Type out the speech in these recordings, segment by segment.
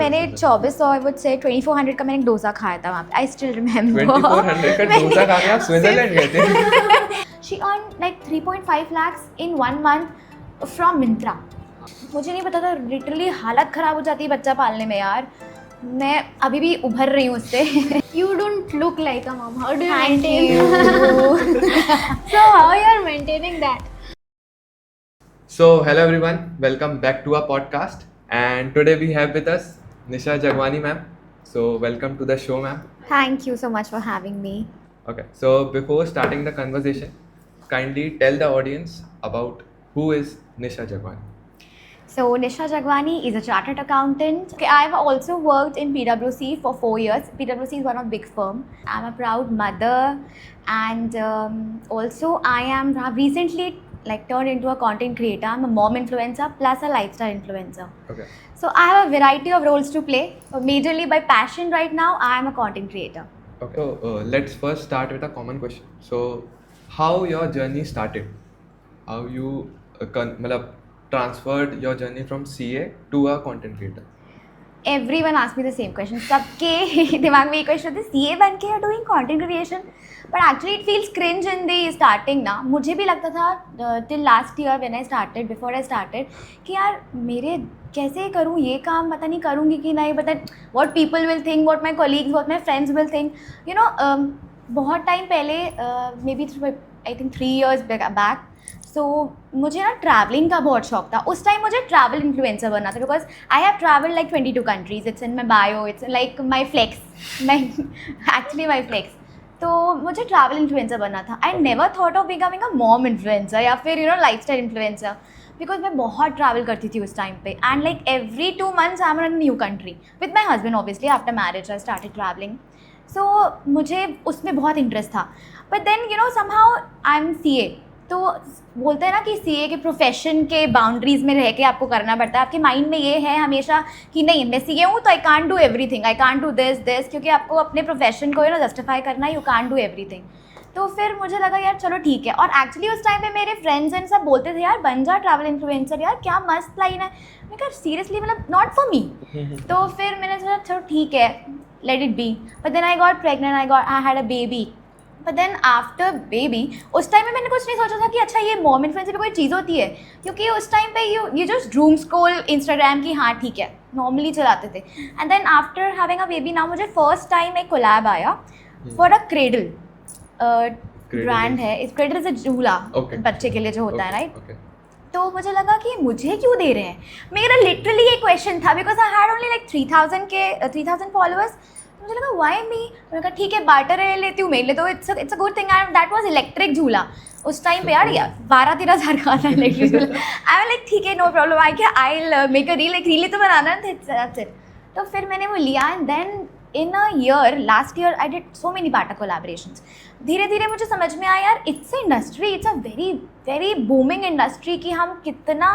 मैंने 2400 आई वुड से 2400 का मैंने एक डोसा खाया था वहाँ पे. I still remember. 2400 का डोसा खा के आप स्विट्जरलैंड गए थे? She earned like 3.5 lakhs in 1 month from Myntra. मुझे नहीं पता था, लिटरली हालत ख़राब हो जाती है बच्चा पालने में यार. मैं अभी भी उभर रही हूँ उससे. You don't look like a mom. How do you Thank maintain? you. So how you are maintaining that? So hello everyone, welcome back to our podcast, and today we have with us Nisha Jagwani ma'am. So welcome to the show ma'am. Thank you so much for having me. Okay, so before starting the conversation, kindly tell the audience about who is Nisha Jagwani. So Nisha Jagwani is a chartered accountant. Okay, I've also worked in PwC for 4 years. PwC is one of the big firm. I'm a proud mother, and also I have recently turned into a content creator. I'm a mom influencer plus a lifestyle influencer. Okay. So I have a variety of roles to play. Majorly by passion right now, I am a content creator. Okay. So let's first start with a common question. So how your journey started? How you transferred your journey from CA to a content creator? Everyone asks me the same question. सबके दिमाग में ये question होता है, CA बन के you're doing content creation, but actually it feels cringe in the starting ना. मुझे भी लगता था till last year when I started, before I started, कि यार मेरे कैसे करूँ ये काम, पता नहीं करूँगी कि नहीं, पता what people will think, what my colleagues, what my friends will think, you know. बहुत टाइम पहले maybe I think 3 years back. सो मुझे ना ट्रैवलिंग का बहुत शौक था. उस टाइम मुझे ट्रैवल इन्फ्लुएंसर बनना था, because I have travel like 22 countries. It's in my bio, it's like my flex, actually my flex. तो मुझे ट्रैवल इन्फ्लुएंसर बनना था. I never thought of becoming a mom influencer या फिर लाइफस्टाइल इन्फ्लुएंसर, बिकॉज मैं बहुत ट्रैवल करती थी उस टाइम पे. And like every 2 months I am in a new country with my husband. Obviously after marriage I started travelling. So मुझे उसमें बहुत इंटरेस्ट था. But then somehow I am CA. तो बोलते हैं ना कि CA के प्रोफेशन के बाउंड्रीज़ में रह के आपको करना पड़ता है. आपके माइंड में ये है हमेशा कि नहीं मैं CA हूँ तो I can't do everything, I can't do this, क्योंकि आपको अपने प्रोफेशन को जस्टिफाई करना है. You can't do everything. तो फिर मुझे लगा यार चलो ठीक है. और एक्चुअली उस टाइम पे मेरे फ्रेंड्स एंड सब बोलते थे यार बन जा ट्रैवल इन्फ्लुएंसर, यार क्या मस्त लाइन है. मैं कहा सीरियसली नॉट फॉर मी. तो फिर मैंने सोचा चलो ठीक है, let it be. But then I got pregnant, I had a baby. But then after baby उस टाइम में मैंने कुछ नहीं सोचा था कि अच्छा ये मॉम इन्फ्लुएंसर भी कोई चीज़ होती है, क्योंकि उस टाइम पे ये जस्ट ड्रूम स्क्रॉल इंस्टाग्राम की, हाँ ठीक है नॉर्मली चलाते थे. And then after having a baby now मुझे फर्स्ट टाइम एक कोलैब आया फॉर अ क्रेडल. ब्रांड है इस क्रेडल से झूला बच्चे के लिए जो होता है, राइट. तो मुझे लगा कि मुझे क्यों दे रहे हैं. मेरा लिटरली ये क्वेश्चन था, because I had only like 3000 followers. मुझे लगा वाई मी. मैंने कहा ठीक है बार्टर ले लेती हूँ, मेरे लिए तो it's a good thing. And that was electric झूला उस टाइम पे यार 12-13 हज़ार का था इलेक्ट्रिक झूला. आई वाज लाइक ठीक है no problem, I make a reel, एक रील तो बनाना था. तो फिर मैंने वो लिया. And then in a year, last year I did so many Bata collaborations. धीरे धीरे मुझे समझ में आया यार it's a industry, it's a very very booming industry कि हम कितना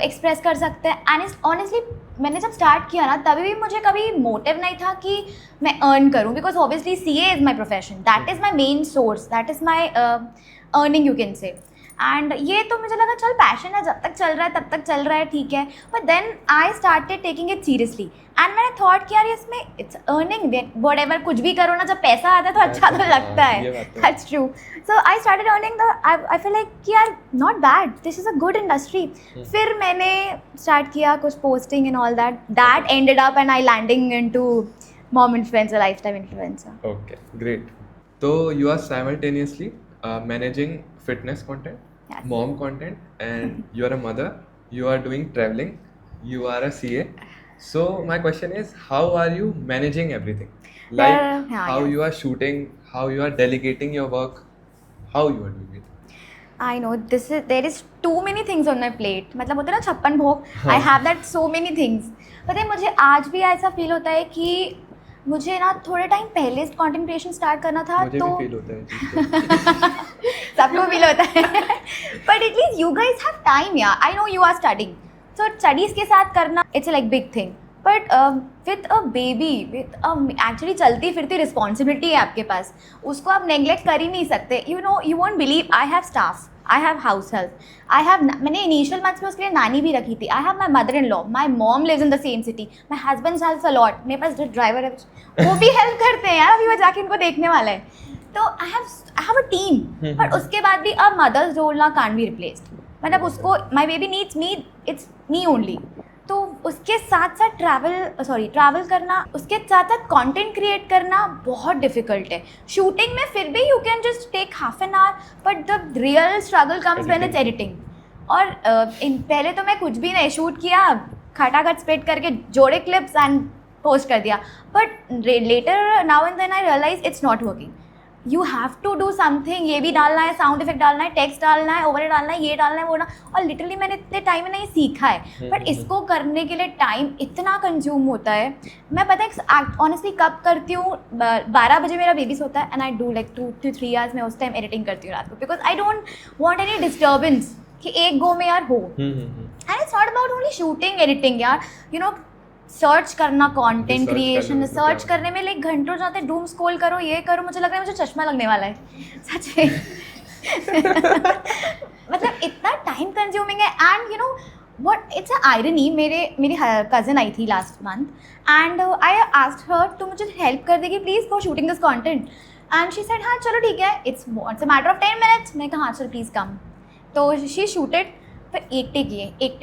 एक्सप्रेस कर सकते हैं. एंड ऑनेस्टली मैंने जब स्टार्ट किया ना तभी भी मुझे कभी मोटिव नहीं था कि मैं अर्न करूं, because obviously CA is my profession, that is my main source, that is my earning you can say. And ये तो मुझे लगा चल पैशन है, जब तक चल रहा है तब तक चल रहा है, ठीक है. But then I started taking it seriously. And मैंने थॉट कि यार इसमें इट्स अर्निंग, वट एवर कुछ भी करो ना, जब पैसा आता है तो अच्छा तो लगता है. That's true. So I started earning I feel like कि यार not bad, this is a good industry. फिर मैंने स्टार्ट किया कुछ posting and all that ended up and I landing into mom influencer, lifestyle influencer. Okay, great. So you are simultaneously managing fitness content, Yes. mom content, and you are a mother. You are doing traveling. You are a CA. So my question is, how are you managing everything? Like how you are shooting, how you are delegating your work, how you are doing it? I know there is too many things on my plate. मतलब होता है ना 56 भोग. I have that so many things. पता है मुझे आज भी ऐसा फील होता है कि मुझे ना थोड़े टाइम पहले कंटेंट क्रिएशन स्टार्ट करना था. मुझे तो भी फील होता है. सबको फील होता है. But at least you guys have time. Yeah I know you are studying, so studies के साथ करना it's like big thing. But with a baby, with actually चलती फिरती रिस्पॉन्सिबिलिटी है आपके पास, उसको आप नेग्लेक्ट कर ही नहीं सकते. You know you won't believe, I have staff. I have house help, मैंने इनिशियल मंथ्स में उसके लिए नानी भी रखी थी. I have my mother in law, my mom lives in the same city, my husband helps a lot, मेरे पास जो ड्राइवर है वो भी हेल्प करते हैं यार, अभी वो जाके इनको देखने वाला है. तो आई हैव अ टीम. पर उसके बाद भी अब मदर्स रोल ना कान बी रिप्लेस्ड. मतलब उसको my baby needs me, it's me only. तो उसके साथ साथ ट्रैवल करना, उसके साथ साथ कंटेंट क्रिएट करना बहुत डिफिकल्ट है. शूटिंग में फिर भी you can just take half an hour, but the real struggle comes when it's editing. और पहले तो मैं कुछ भी नहीं शूट किया, खटाखट स्प्लिट करके जोड़े क्लिप्स एंड पोस्ट कर दिया. But later now and then I realise it's not working. You have to do something. ये भी डालना है, साउंड इफेक्ट डालना है, टेक्स्ट डालना है, ओवरले डालना है, ये डालना है, वो ना. और लिटरली मैंने इतने टाइम में नहीं सीखा है, बट इसको करने के लिए टाइम इतना कंज्यूम होता है. मैं पता है ऑनेस्टली कब करती हूँ, 12 बजे मेरा बेबी सोता है, and I do like 2 to 3 hours. मैं उस टाइम एडिटिंग करती हूँ रात को, because I don't want any disturbance कि एक गो में यार हो. And it's not about only shooting, editing यार. यू नो, सर्च करना, कंटेंट क्रिएशन, सर्च करने में लाइक घंटों जाते हैं. डूम स्क्रॉल करो, ये करो, मुझे लग रहा है मुझे चश्मा लगने वाला है सच में. मतलब इतना टाइम कंज्यूमिंग है. And you know what, it's a irony. मेरी कज़न आई थी last month, and I asked her, तो मुझे हेल्प कर देगी please for shooting this content. And she said हाँ चलो ठीक है, it's a matter of 10 minutes. मैं कहा हाँ चलो प्लीज़ कम. तो शी शूटेड, फिर एक टेक ये, एक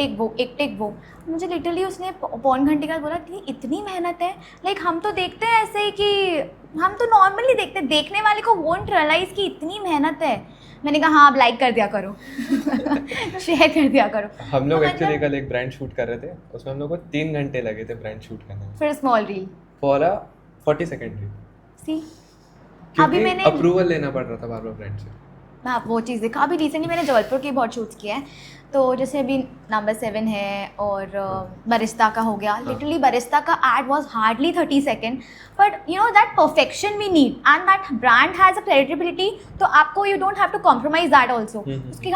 टेक वो. मुझे लिटरली उसने पौन घंटे का बोला कि इतनी मेहनत है. लाइक हम तो देखते हैं ऐसे ही कि हम तो नॉर्मली देखते, देखने वाले को वोंट रियलाइज़ कि इतनी मेहनत है. मैंने कहा हाँ, आप लाइक कर दिया करो, शेयर कर दिया करो. हम लोग एक्चुअली कल एक ब्रांड शूट कर रहे थे, उसमें हम लोग को 3 घंटे लगे थे ब्रांड शूट करने में. फिर small reel for a 40 second reel. See अभी मैंने अप्रूवल लेना पड़ रहा था बार बार ब्रांड से. हाँ, वो चीज़ देखा. अभी रिसेंटली मैंने जबलपुर के बहुत शूट्स किए हैं. तो जैसे अभी नंबर 7 है और बरिस्ता का हो गया. लिटरली बरिस्ता का ad was hardly 30 second, but you know that perfection we need and that brand has a credibility. तो आपको you don't have to compromise that also.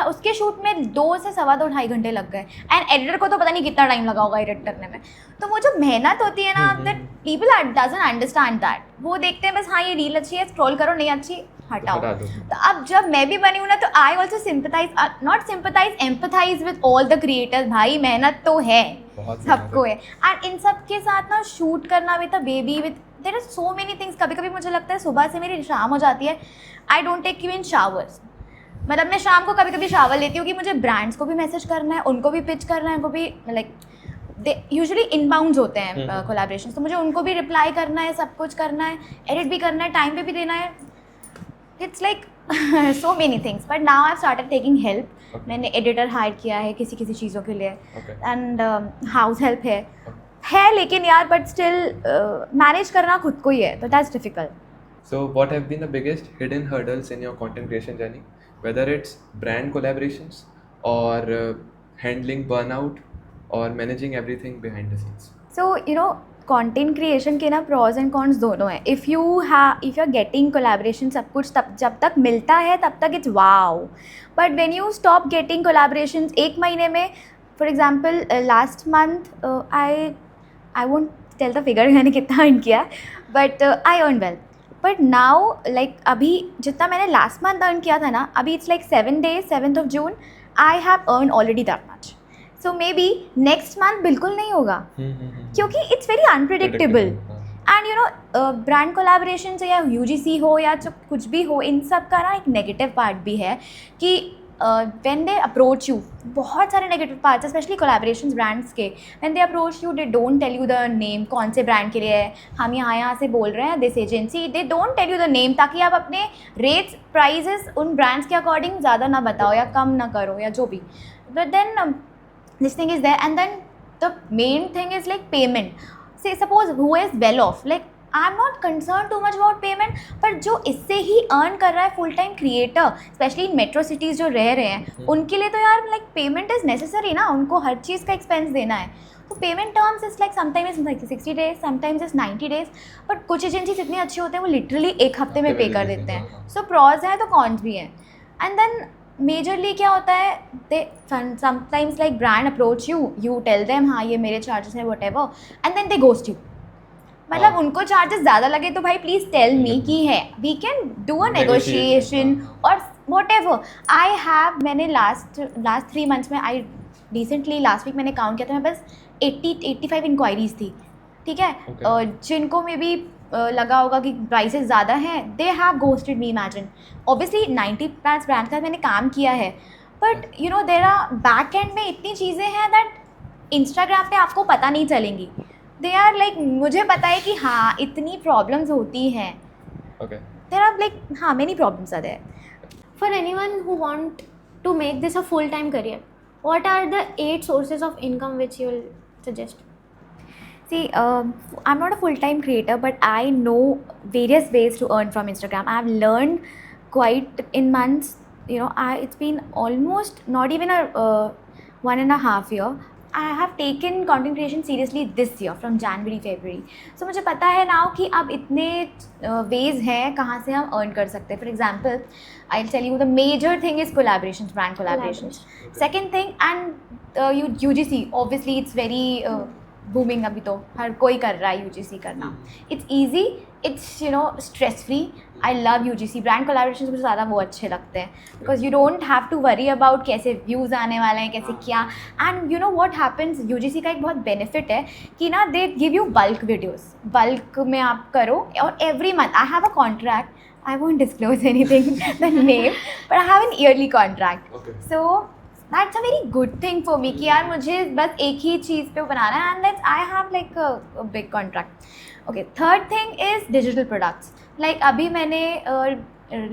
उसके शूट में 2 से 2.5 घंटे लग गए. एंड एडिटर को तो पता नहीं कितना टाइम लगा होगा एडिट करने में. तो वो जो मेहनत होती है ना, that people doesn't understand that. वो देखते हैं बस हाँ ये रील अच्छी है, स्क्रॉल करो, नहीं अच्छी हटाओ. तो अब जब मैं भी बनी हूँ ना, तो I also sympathise, not sympathise, empathise with all the creators. भाई मेहनत तो है, सबको है. एंड इन सब के साथ ना शूट करना with a baby, with there are so many things. कभी कभी मुझे लगता है सुबह से मेरी शाम हो जाती है, I don't take even showers. मतलब मैं शाम को कभी कभी शावर लेती हूँ कि मुझे ब्रांड्स को भी मैसेज करना है, उनको भी पिच करना है, उनको भी लाइक यूजुअली इनबाउंड्स होते हैं कोलैबोरेशन, तो मुझे उनको भी रिप्लाई करना है, सब कुछ करना है, एडिट भी करना है, टाइम पे भी देना है. It's like so many things. But now I have started taking help. मैंने एडिटर हायर किया है किसी चीज़ों के लिए, एंड हाउस हेल्प है लेकिन यार, बट स्टिल मैनेज करना खुद को ही है, तो that's difficult. So what have been the biggest hidden hurdles in your content creation journey, whether it's brand collaborations or handling burnout or managing everything behind the scenes? So you know, content creation के ना pros and cons दोनों हैं. If you are getting collaboration, सब कुछ तब जब तक मिलता है तब तक it's wow. But when you stop getting collaborations, एक महीने में, for example last month I won't tell the figure मैंने कितना अर्न किया, but I earn well. But now like अभी जितना मैंने लास्ट मंथ अर्न किया था ना, अभी it's like 7 days, 7th of June, I have earn already that much. So may be next month बिल्कुल नहीं होगा, क्योंकि it's very unpredictable. And you no, brand collaboration से या UGC हो या जो कुछ भी हो, इन सब का ना एक नेगेटिव पार्ट भी है कि व्हेन दे अप्रोच यू, बहुत सारे negative parts, specially collaborations brands के. When they approach you, they don't tell you the name, कौन से ब्रांड के लिए है, हम यहाँ से बोल रहे हैं, this agency. They don't tell you the name, ताकि आप अपने रेट्स, प्राइजेस उन ब्रांड्स के अकॉर्डिंग ज़्यादा ना बताओ या कम ना करो या जो भी. But then this thing is there, and then the main thing is like payment. Say suppose who is well off, like I'm not concerned too much about payment, but जो इससे ही earn कर रहा है full time creator, especially in metro cities जो रह रहे हैं, उनके लिए तो यार like payment is necessary ना, उनको हर चीज़ का expense देना है. तो payment terms is like sometimes is like 60 days, sometimes is 90 days. But कुछ एजेंसीज इतनी अच्छी होते हैं वो लिटरली एक हफ्ते में पे कर देते हैं. सो प्रॉज हैं तो कॉन्स भी हैं. एंड देन मेजरली क्या होता है, they sometimes like brand approach you tell them हाँ ये मेरे चार्जेस है whatever, and then they ghost you. मतलब उनको चार्जेस ज़्यादा लगे तो भाई प्लीज़ टेल मी कि है, we can do a negotiation. और whatever. मैंने लास्ट 3 months में रिसेंटली लास्ट वीक मैंने काउंट किया था, मैं बस 80-85 इंक्वायरीज थी, ठीक है. Okay. जिनको में भी लगा होगा कि प्राइसेस ज़्यादा हैं, they have ghosted me. Imagine, obviously 90+ brand का मैंने काम किया है, but you know there are back end में इतनी चीज़ें हैं दैट इंस्टाग्राम पे आपको पता नहीं चलेंगी. दे आर लाइक, मुझे पता है कि हाँ इतनी प्रॉब्लम्स होती हैं. Okay. देयर आर लाइक हाँ many problems are there. For anyone who want to make this a full-time career, what are the 8 sources of income which you will suggest? See, I'm not a full-time creator, but I know various ways to earn from Instagram. I've learned quite in months. You know, it's been almost not even a 1.5 year. I have taken content creation seriously this year from January, February. So मुझे पता है now कि अब इतने ways हैं कहाँ से हम earn कर सकते हैं. For example, I'll tell you the major thing is collaborations, brand collaborations. Second thing, and UGC, obviously it's very booming अभी तो हर कोई कर रहा है UGC करना. It's easy, it's you know stress free. I love UGC. Brand collaborations मुझे ज़्यादा वो अच्छे लगते हैं because you don't have to worry about कैसे व्यूज़ आने वाले हैं, कैसे क्या. And you know what happens, UGC का एक बहुत बेनिफिट है कि ना they give you bulk videos, bulk में आप करो. और every month I have a contract, I won't disclose anything, the name, but I have an yearly contract. Okay. So that's a very good thing for me कि यार मुझे बस एक ही चीज़ पे बनाना है, and that's I have like a big contract. Okay, third thing is digital products. Like अभी मैंने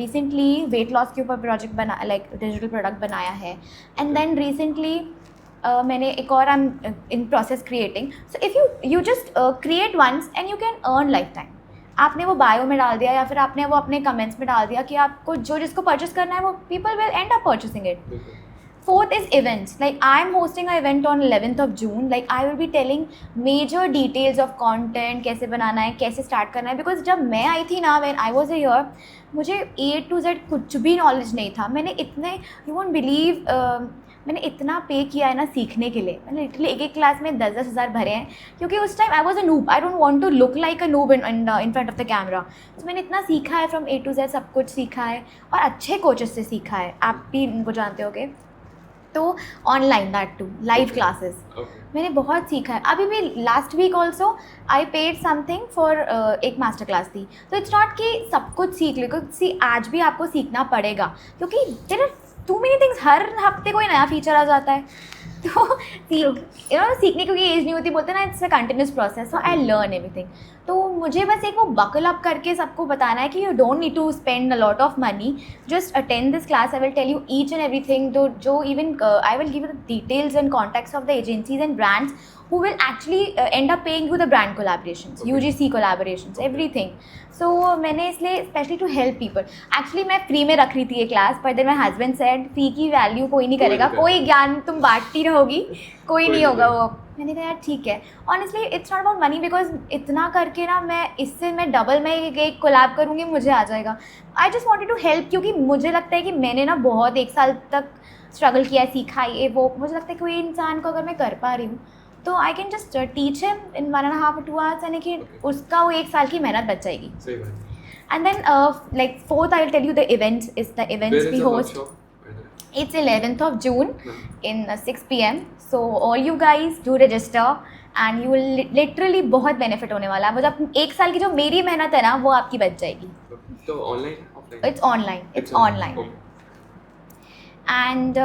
recently weight loss के ऊपर प्रोजेक्ट बना, like digital product बनाया है, and then recently मैंने एक और I'm in process creating. So if you just create once and you can earn lifetime. आपने वो बायो में डाल दिया या फिर आपने वो अपने कमेंट्स में डाल दिया कि आपको जो जिसको परचेस करना है वो people will and up purchasing it. Fourth is events. Like I'm hosting an event on 11th of June. Like I will be telling major details of content, कैसे बनाना है, कैसे start करना है. Because जब मैं आई थी ना, when I was a year, मुझे A to Z कुछ भी knowledge नहीं था. मैंने इतने, you won't believe, मैंने इतना पे किया है ना सीखने के लिए. मैंने लिटरली एक क्लास में 10-10 हज़ार भरे हैं क्योंकि उस time I was a noob. I don't want to look like a noob in front of the camera. तो मैंने इतना सीखा है, फ्रॉम A to Z सब कुछ सीखा है और अच्छे कोचेस से सीखा है. आप भी इनको जानते होगे. तो online, that too live classes, मैंने बहुत सीखा है. अभी भी last week also I paid something for एक मास्टर क्लास थी. तो इट्स नॉट कि सब कुछ सीख ले, क्योंकि आज भी आपको सीखना पड़ेगा क्योंकि there are too many things. हर हफ्ते कोई नया फीचर आ जाता है. तो सीखने की एज नहीं होती, बोलते ना it's a continuous process. So I learn everything. तो मुझे बस एक वो बकल अप करके सबको बताना है कि you don't need to spend a lot of money, just attend this class. I will tell you each and everything. जो even I will give the details and contacts of the agencies and brands who will actually end up paying you the brand collaborations, okay. UGC collaborations, everything. So मैंने इसलिए specially to help people. Actually मैं free में रख रही थी ये class, पर then my husband said free की वैल्यू कोई नहीं करेगा, कोई ज्ञान तुम बांटती रहोगी, कोई नहीं होगा वो. मैंने कहा यार ठीक है. Honestly it's not about money, because इतना करके ना मैं डबल में एक कोलैब करूँगी, मुझे आ जाएगा. I just wanted to help, क्योंकि मुझे लगता है कि मैंने ना बहुत 1 साल तक स्ट्रगल किया है, सीखा ये वो. मुझे लगता है कोई इंसान को अगर मैं कर पा रही हूँ तो I can just teach him in 1.5 or 2 hours, यानी कि उसका वो 1 साल की मेहनत बच जाएगी. And then like fourth I will tell you the events. Is the events we host. It's 11th of June in 6 PM. So all you guys do register and you will literally बहुत benefit होने वाला है. मतलब 1 साल की जो मेरी मेहनत है ना वो आपकी बच जाएगी. तो online offline? It's online. It's online. And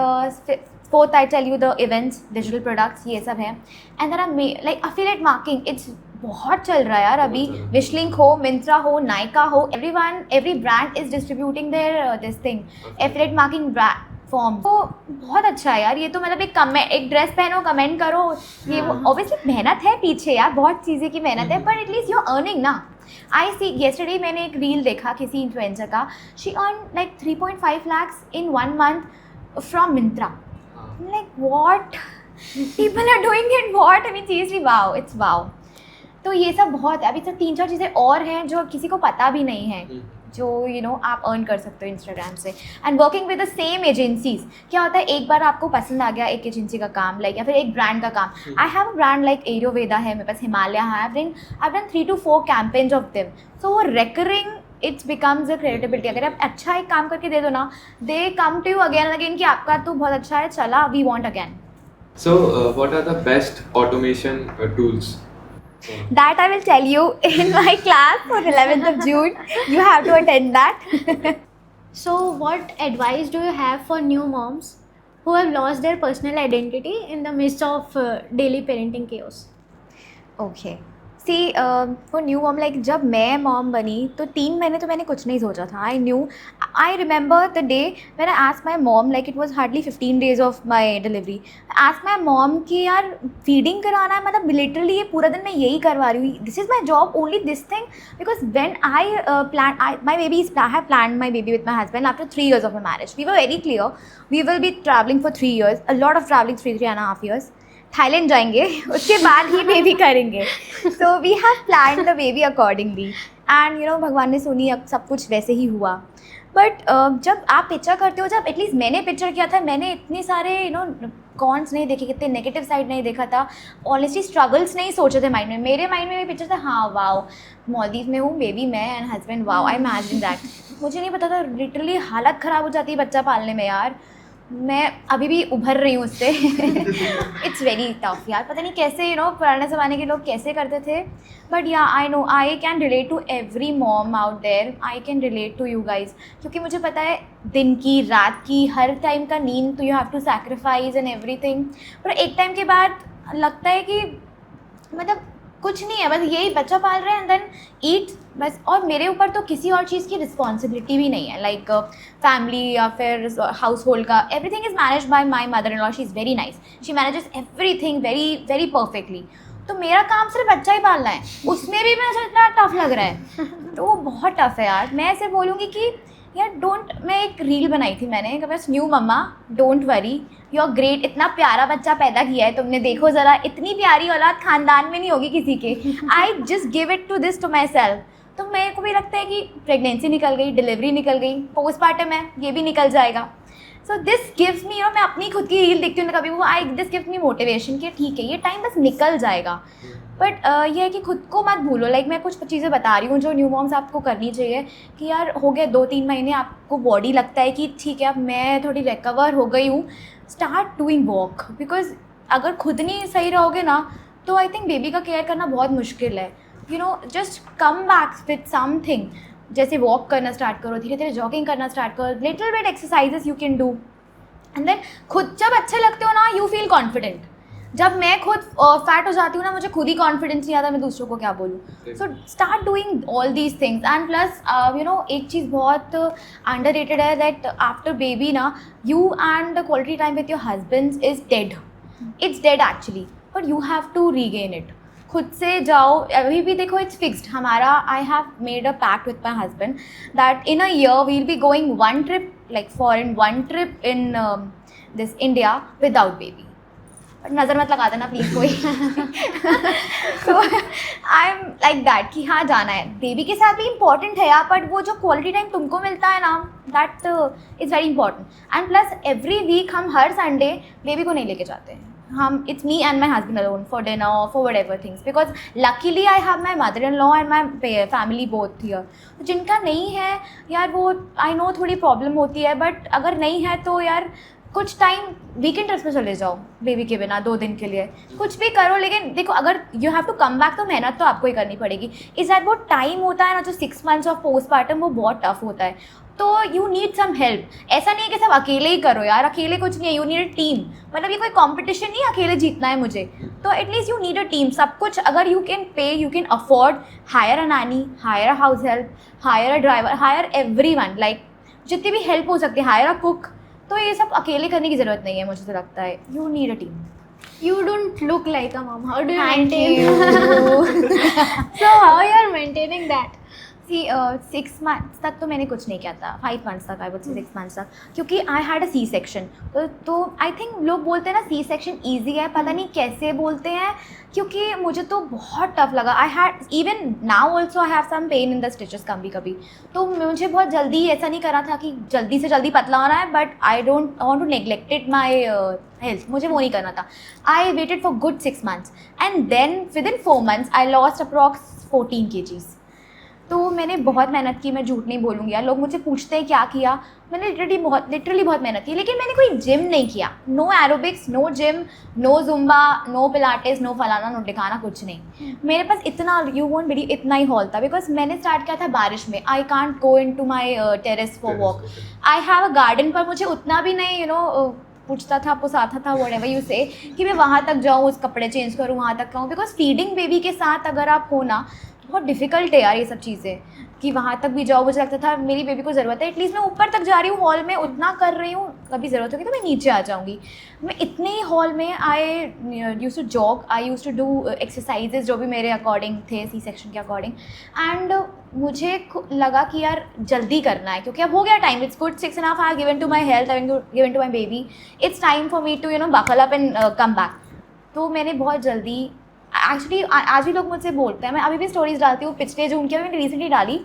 fourth I tell you the events, digital products, ये सब है. And there are like affiliate marketing. It's बहुत चल रहा है यार अभी. विशलिंक हो, मिंत्रा हो, नायका हो, every brand is distributing their this thing, affiliate marketing form. तो बहुत अच्छा है यार ये. तो मतलब एक ड्रेस पहनो, कमेंट करो, ये वो. ऑब्वियसली मेहनत है पीछे यार, बहुत चीज़ें की मेहनत है, पर एटलीस्ट यू आर अर्निंग ना. आई सी येस्टरडे मैंने एक रील देखा किसी इन्फ्लुएंसर का. She earn like 3.5 lakhs in 1 month from Myntra. Like what people are doing it, what. I mean seriously wow, it's wow. तो ये सब बहुत है. अभी सब 3-4 चीज़ें और हैं जो किसी को पता भी नहीं है, जो यू नो आप अर्न कर सकते हो इंस्टाग्राम से. And working with the same agencies. क्या होता है, एक बार आपको पसंद आ गया एक एजेंसी का काम, लाइक या फिर एक ब्रांड का काम. I have a brand like एरियोवेदा है मेरे पास, हिमालय है. I have done 3 to 4 campaigns of them. So वो recurring it's becomes a credibility. अगर आप अच्छा एक काम करके दे दो ना, they come to you again and again कि आपका तो बहुत अच्छा है, चला we want again. So, what are the best automation tools? That I will tell you in my class on 11th of June. You have to attend that. So, what advice do you have for new moms who have lost their personal identity in the midst of daily parenting chaos? Okay see for new mom, like जब मैं mom बनी तो 3 महीने तो मैंने कुछ नहीं सोचा था. I remember the day when I asked my mom, like it was hardly 15 days of my delivery. Asked my mom कि यार फीडिंग कराना है, मतलब लिटरली ये पूरा दिन मैं यही करवा रही हूँ, this is my job, only this thing. Because when I plan my baby is I have plan my baby with my husband after 3 years of a marriage. We were very clear we will be traveling for 3 years, a lot of traveling, 3.5 years. Thailand जाएंगे, उसके बाद ही baby करेंगे. So we have plan the baby accordingly and you know भगवान ने सुनी, अब सब कुछ वैसे ही हुआ. बट जब आप पिक्चर करते हो, जब एटलीस्ट मैंने पिक्चर किया था, मैंने इतने सारे यू नो कॉन्स नहीं देखे, कितने नेगेटिव साइड नहीं देखा था, ऑनेस्टली स्ट्रगल्स नहीं सोचे थे माइंड में. मेरे माइंड में भी पिक्चर था, हाँ वाओ मॉलदीव में हूँ, बेबी मैं and husband, wow I imagine that. मुझे नहीं पता था लिटरली हालत ख़राब हो जाती है बच्चा पालने में यार. मैं अभी भी उभर रही हूँ उससे. इट्स वेरी टफ यार, पता नहीं कैसे यू नो पुराने ज़माने के लोग कैसे करते थे. But yeah I know I can relate to every mom out there, I can relate to you guys, क्योंकि मुझे पता है दिन की रात की हर टाइम का नींद तो you have to sacrifice and everything. पर एक टाइम के बाद लगता है कि मतलब कुछ नहीं है, बस यही बच्चा पाल रहे हैं एंड देन ईट बस. और मेरे ऊपर तो किसी और चीज़ की रिस्पॉन्सिबिलिटी भी नहीं है, लाइक फैमिली या फिर हाउस होल्ड का. Everything is manage by my mother in law, she is very nice, she manages everything very very perfectly. तो मेरा काम सिर्फ बच्चा ही पालना है, उसमें भी मुझे इतना टफ लग रहा है. तो वो बहुत टफ है यार. मैं ऐसे बोलूँगी कि यार डोंट, मैं एक रील बनाई थी मैंने कि बस new mama don't worry, you are great, इतना प्यारा बच्चा पैदा किया है तुमने, देखो ज़रा इतनी प्यारी औलाद खानदान में नहीं होगी किसी के. I just give it to this to myself. तो मेरे को भी लगता है कि प्रेगनेंसी निकल गई, डिलीवरी निकल गई, पोस्टमार्टम है ये भी निकल जाएगा. सो दिस गिव्स मी, और मैं अपनी खुद की रील देखती हूँ ना कभी, वो दिस गिव्स मी मोटिवेशन कि ठीक है ये टाइम बस निकल जाएगा. बट ये है कि खुद को मत भूलो. लाइक मैं कुछ चीज़ें बता रही हूँ जो न्यू मॉम्स आपको करनी चाहिए कि यार हो गए 2-3 महीने, आपको बॉडी लगता है कि ठीक है अब मैं थोड़ी रिकवर हो गई हूँ, स्टार्ट डूइंग वॉक. बिकॉज अगर खुद नहीं सही रहोगे ना तो आई थिंक बेबी का केयर करना बहुत मुश्किल है. You know just come back with something, जैसे वॉक करना स्टार्ट करो, धीरे धीरे जॉगिंग करना स्टार्ट करो, little bit exercises you can do and then खुद जब अच्छे लगते हो ना यू फील कॉन्फिडेंट. जब मैं खुद फैट हो जाती हूँ ना, मुझे खुद ही कॉन्फिडेंस नहीं आता मैं दूसरों को क्या बोलूँ. So start doing all these things. And plus you know एक चीज़ बहुत अंडररेटेड है दैट आफ्टर बेबी ना you and the quality time with your husband is dead. It's dead actually, but you have to regain it. खुद से जाओ. अभी भी देखो इट्स फिक्स्ड हमारा. I have made a pact with my husband that in a year we will be going one trip, like foreign one trip in this India without baby. नज़र मत लगा देना प्लीज़ कोई. सो आई एम लाइक दैट कि हाँ जाना है. Baby के साथ भी इम्पॉर्टेंट है यार, बट वो जो क्वालिटी टाइम तुमको मिलता है ना that is very important. And plus every week हम हर संडे बेबी को नहीं लेके जाते हैं. हम it's me and my husband alone for dinner और for whatever things, because luckily I have my mother in law and my family both here. जिनका नहीं है यार वो आई नो थोड़ी प्रॉब्लम होती है, बट अगर नहीं है तो यार कुछ टाइम वीकेंड ट्रिप पे चले जाओ बेबी के बिना 2 दिन के लिए, कुछ भी करो. लेकिन देखो अगर you have to come back तो मेहनत तो आपको ही करनी पड़ेगी. इस दैट वो टाइम होता है ना जो 6 months ऑफ पोस्टमार्टम, वो बहुत टफ होता है. तो यू नीड सम हेल्प. ऐसा नहीं है कि सब अकेले ही करो यार, अकेले कुछ नहीं है. You need a team. मतलब ये कोई कॉम्पिटिशन नहीं है अकेले जीतना है मुझे. तो at least you need a team. सब कुछ अगर you can pay, you can afford, hire a nanny, hire a house help, hire a driver, hire everyone, like जितनी भी हेल्प हो सकती है, हायर अ कुक. तो ये सब अकेले करने की ज़रूरत नहीं है, मुझे तो लगता है you need a team. You don't look like a mom. How do you Thank maintain? you. So how you are maintaining that? See 6 months तक तो मैंने कुछ नहीं किया था. 5 months तक, आई वुड से 6 months तक, क्योंकि आई हैड अ सी सेक्शन. तो आई थिंक लोग बोलते हैं ना सी सेक्शन ईजी है, पता नहीं कैसे बोलते हैं, क्योंकि मुझे तो बहुत टफ लगा. I had even now also I have some pain in the stitches कभी कभी. तो मुझे बहुत जल्दी ऐसा नहीं करा था कि जल्दी से जल्दी पतला होना है, but I don't want to neglected my health. मुझे वो नहीं करना था. I waited for good 6 months and then within 4 months I lost approx 14 kgs. तो मैंने बहुत मेहनत की, मैं झूठ नहीं बोलूँगी यार, लोग मुझे पूछते हैं क्या किया, मैंने लिटरली बहुत मेहनत की, लेकिन मैंने कोई जिम नहीं किया, no aerobics, no gym, no Zumba, no pilates, no फलाना, नो टिकाना, कुछ नहीं। मेरे पास इतना, यू वोंट बिलीव, इतना ही हॉल था, बिकॉज मैंने स्टार्ट किया था बारिश में, I can't go into my terrace for walk, I have a garden, पर मुझे उतना भी नहीं पूछता था, पुसाता था, व्हाटएवर यू से, कि मैं वहाँ तक जाऊँ, उस कपड़े चेंज करूँ, वहाँ तक जाऊँ, बिकॉज फीडिंग बेबी के साथ अगर आप हो ना, बहुत डिफ़िकल्ट है यार ये सब चीज़ें, कि वहाँ तक भी जाओ। मुझे लगता था मेरी बेबी को ज़रूरत है, एटलीस्ट मैं ऊपर तक जा रही हूँ, हॉल में उतना कर रही हूँ, कभी ज़रूरत होगी तो मैं नीचे आ जाऊँगी। मैं इतने ही हॉल में I used to jog, I used to do exercises जो भी मेरे अकॉर्डिंग थे, सी सेक्शन के अकॉर्डिंग, एंड मुझे लगा कि यार जल्दी करना है, क्योंकि अब हो गया time, it's good 6.5 hours given to my health, given to my baby, it's time for me to buckle up and come back. तो मैंने बहुत जल्दी, एक्चुअली आज भी लोग मुझसे बोलते हैं, मैं अभी भी स्टोरीज डालती हूँ, पिछले जून की मैंने रिसेंटली डाली,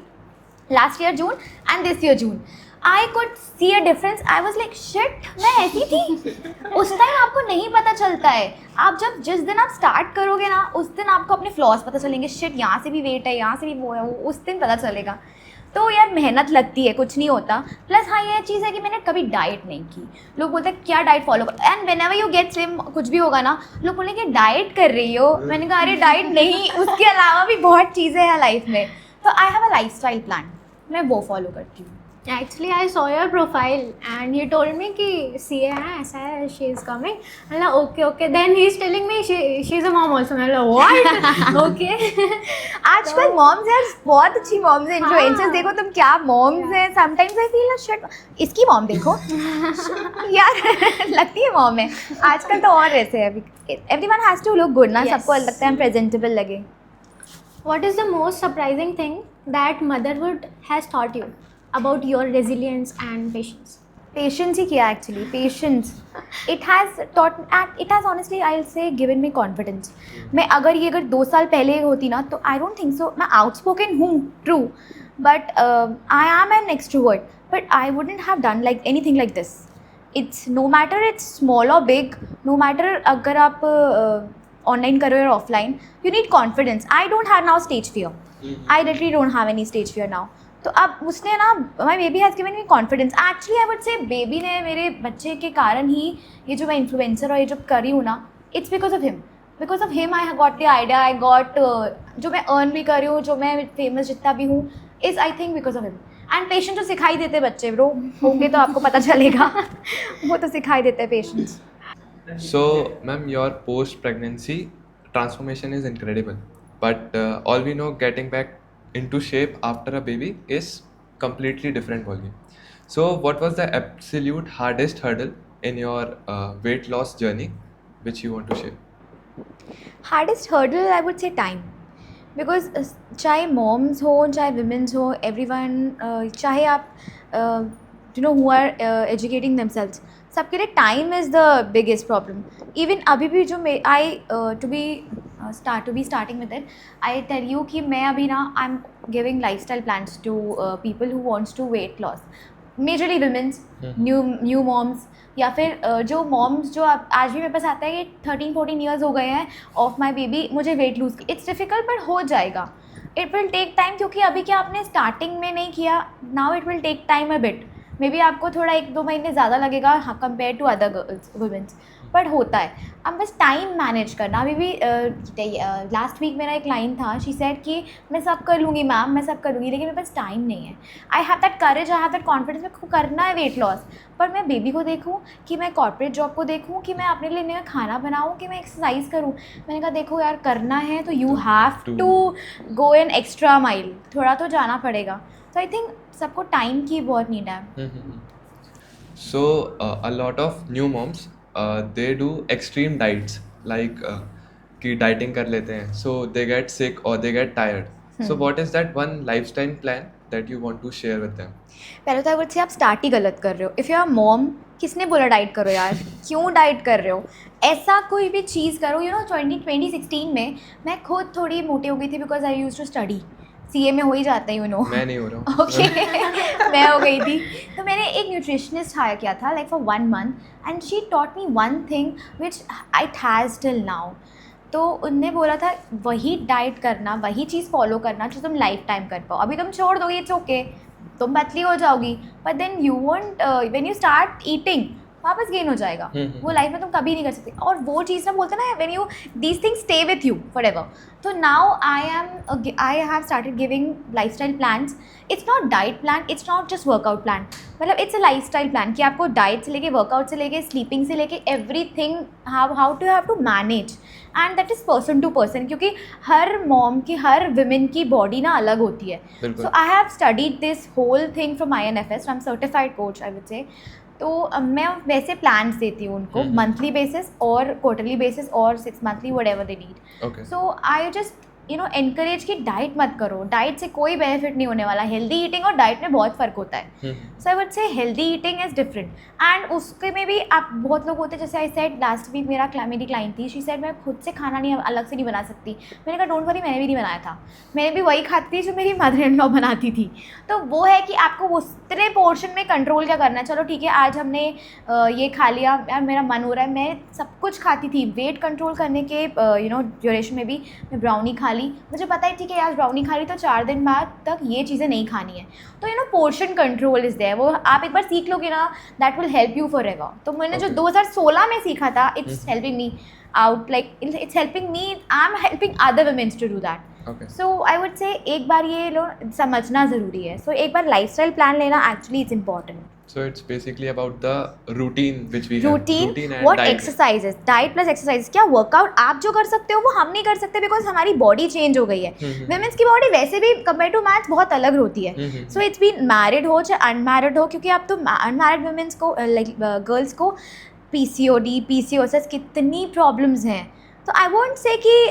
last year June and this year June, I could see a difference, I was like shit, मैं ऐसी थी। उस टाइम आपको नहीं पता चलता है, आप जब जिस दिन आप स्टार्ट करोगे ना, उस दिन आपको अपने फ्लॉज पता चलेंगे, शिट यहाँ से भी वेट है, यहाँ से भी वो है, उस दिन पता चलेगा। तो यार मेहनत लगती है, कुछ नहीं होता। प्लस हाँ ये चीज़ है कि मैंने कभी डाइट नहीं की, लोग बोलते हैं क्या डाइट फॉलो कर, and whenever you get slim, कुछ भी होगा ना, लोग बोलेंगे डाइट कर रही हो, मैंने कहा अरे डाइट नहीं, उसके अलावा भी बहुत चीज़ें हैं लाइफ में। तो आई हैव अ लाइफस्टाइल प्लान, मैं वो फॉलो करती हूँ। Actually, I saw your profile and he told me कि CA है, ऐसा है, she is coming. I'm like, okay. Then he is telling me she's a mom also. I'm like, what? Okay. आजकल moms यार बहुत अच्छी मॉम्स हैं, influencers देखो तुम क्या मॉम्स हैं, समटाइम्स आई फील शिट, इसकी मॉम देखो यार लगती है मॉम है। आजकल तो और ऐसे है, everyone has to look good ना, Yes. सबको लगता है हम प्रेजेंटेबल लगे। What is the most surprising thing that motherhood has taught you about your resilience and patience? Patience ही किया actually, patience, it has honestly I will say given me confidence. मैं अगर 2 साल पहले होती ना, तो आई डोंट थिंक सो, मैं outspoken हूँ true, but I am an extrovert, but I wouldn't have done like anything like this. It's no matter it's small और बिग, नो मैटर अगर आप ऑनलाइन कर रहे हो और offline, you need confidence. I don't have now stage fear, I literally don't have any stage fear now. तो अब उसने ना, my baby has given me confidence. Actually I would say baby ने, मेरे बच्चे के कारण ही ये जो मैं इन्फ्लुएंसर और ये जो कर रही हूँ ना, it's because of him I got the idea, I got जो मैं अर्न भी कर रही हूँ, जो मैं फेमस जितना भी हूँ, is I think because of him. And patience तो सिखाई देते बच्चे, ब्रो होंगे तो आपको पता चलेगा वो तो सिखाई देते हैं patience. So, ma'am, your post-pregnancy transformation is incredible, but all we know, getting back into shape after a baby is completely different ballgame. So, what was the absolute hardest hurdle in your weight loss journey, which you want to share? Hardest hurdle I would say time, because चाहे moms हो, चाहे womens हो, everyone, चाहे आप you know who are educating themselves, सबके लिए time is the biggest problem. Even अभी भी जो I to be starting with it, I tell you कि मैं अभी ना, I am giving life style plans to people who wants to weight loss, majorly womens, new moms, या फिर जो मॉम्स जो आज भी मेरे पास आता है कि 13-14 ईयर्स हो गए हैं ऑफ माई बेबी, मुझे वेट लूज़ की। इट्स डिफ़िकल्ट बट हो जाएगा, इट विल टेक टाइम, क्योंकि अभी क्या आपने स्टार्टिंग में नहीं किया, now it will take time a bit, maybe आपको थोड़ा 1-2 महीने ज़्यादा लगेगा हाँ compare to other girls womens, but होता है। अब बस टाइम मैनेज करना। अभी भी लास्ट वीक मेरा एक लाइन था, शी सेड कि मैं सब कर लूँगी मैम, मैं सब कर लूँगी, लेकिन मेरे पास टाइम नहीं है। I have that courage, I have that confidence, मेरे को करना है वेट लॉस, पर मैं बेबी को देखूँ, कि मैं कॉर्पोरेट जॉब को देखूँ, कि मैं अपने लिए नया खाना बनाऊँ, कि मैं एक्सरसाइज करूँ। मैंने कहा देखो यार करना है तो you have to go an extra mile, थोड़ा तो जाना पड़ेगा। तो आई थिंक सबको टाइम की बहुत नीड है। So, a lot of new moms, they do extreme diets, like कि dieting कर लेते हैं, so they get sick or they get tired. So, what is that one lifestyle plan that you want to share with them? पहले तो आई would से आप start ही गलत कर रहे हो। इफ़ यू आर मॉम, किसने बोला डाइट करो यार, क्यों डाइट कर रहे हो? ऐसा कोई भी चीज़ करो। यू नो 2016 में मैं खुद थोड़ी मोटी हो गई थी, because I use to study, CA में हो ही जाता है, यू नो। मैं नहीं हो रहा हूँ। ओके मैं हो गई थी, तो मैंने एक न्यूट्रिशनिस्ट हायर किया था like for 1 month, and she taught me one thing which it has till now. तो उनने बोला था वही डाइट करना, वही चीज़ फॉलो करना जो तुम लाइफ टाइम कर पाओ। अभी तुम छोड़ दोगे इट्स ओके, तुम पतली हो जाओगी, but then you want when you start eating वापस गेन हो जाएगा। वो लाइफ में तुम कभी नहीं कर सकते। और वो चीज़ ना बोलते ना, when you these things stay with you forever. तो now I have started giving lifestyle plans. It's not diet plan, it's not just workout plan, मतलब इट्स अ लाइफस्टाइल प्लान कि आपको डाइट से लेके, वर्कआउट से लेके, स्लीपिंग से लेके everything how to have to manage, and that is person to person, क्योंकि हर मॉम की, हर विमेन की बॉडी ना अलग होती है। So I have studied this whole thing from INFS, I am certified coach I would say. तो मैं वैसे प्लान्स देती हूँ उनको, मंथली बेसिस और क्वार्टरली बेसिस और 6 monthly, whatever they need. So I just encourage कि डाइट मत करो, डाइट से कोई बेनिफिट नहीं होने वाला। हेल्दी ईटिंग और डाइट में बहुत फ़र्क होता है। So I would say healthy eating is different, and उसके में भी आप बहुत लोग होते हैं, जैसे आई सेड लास्ट वीक मेरी क्लाइंट थी, शी सेड मैं खुद से खाना नहीं अलग से नहीं बना सकती। मैंने कहा डोंट वरी, मैंने भी नहीं बनाया था, मैंने भी वही खाती थी जो मेरी मदर इन लॉ बनाती थी। तो वो है कि आपको उतने पोर्शन में कंट्रोल क्या करना है। चलो ठीक है, आज हमने ये खा लिया, यार मेरा मन हो रहा है, मैं सब कुछ खाती थी वेट कंट्रोल करने के ड्यूरेशन में भी। मैं ब्राउनी खा ली, मुझे पता है ठीक है आज ब्राउनी खा ली तो 4 दिन बाद तक ये चीज़ें नहीं खानी है। तो पोर्शन कंट्रोल इज़ देयर, वो आप एक बार सीख लोगे ना, that will help you forever. तो मैंने जो 2016 में सीखा था, it's helping me out, like it's helping me, I am helping other womens to do that. So I would say एक बार ये समझना ज़रूरी है। सो एक बार लाइफस्टाइल प्लान लेना actually it's important. So it's basically about the routine which we routine and what diet. exercises, diet plus exercise। क्या वर्कआउट आप जो कर सकते हो वो हम नहीं कर सकते, बिकॉज हमारी बॉडी चेंज हो गई है। वुमेन्स की बॉडी वैसे भी कंपेयर टू मैच बहुत अलग होती है। सो इट्स बीन मैरिड हो चाहे अनमैरिड हो, क्योंकि आप तो अनमैरिड वुमेन्स को, लाइक गर्ल्स को PCOD, PCOS कितनी प्रॉब्लम्स हैं। तो आई वोंट से कि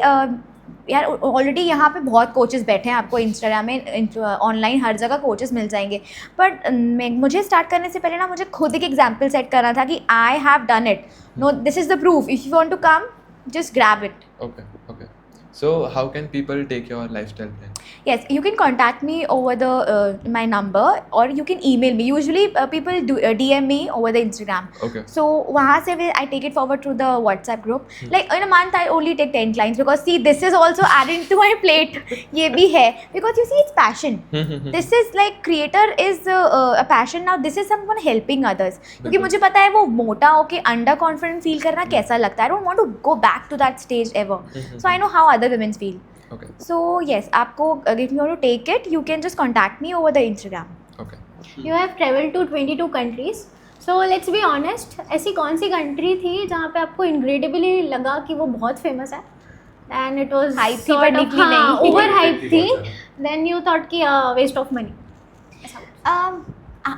यार ऑलरेडी यहाँ पे बहुत कोचेस बैठे हैं, आपको इंस्टाग्राम में, ऑनलाइन हर जगह कोचेस मिल जाएंगे। बट मुझे स्टार्ट करने से पहले ना मुझे खुद एक एग्जाम्पल सेट करना था कि I have done it, no this is the proof, if you want to come just grab it. Okay. So how can people take your lifestyle plan? Yes, you can contact me over the my number, or you can email me. Usually people do DM me over the Instagram. Okay. So वहाँ से I take it forward to the WhatsApp group. Like in a month I only take 10 clients, because see this is also adding to my plate. ये भी है, because you see it's passion. This is like creator is a passion now. This is someone helping others. क्योंकि मुझे पता है वो मोटा होके अंडर कॉन्फिडेंट फील करना कैसा लगता है. I don't want to go back to that stage ever. So I know how other women feel. Okay. So yes, आपको if you want to take it, you can just contact me over the Instagram. Okay. You have traveled to 22 countries. So let's be honest, ऐसी कौन सी country थी जहाँ पे आपको incredibly लगा कि वो बहुत फेमस है, and it was Hype थी, but निकली नहीं. ओवर हाइप थी, then you thought कि waste of money.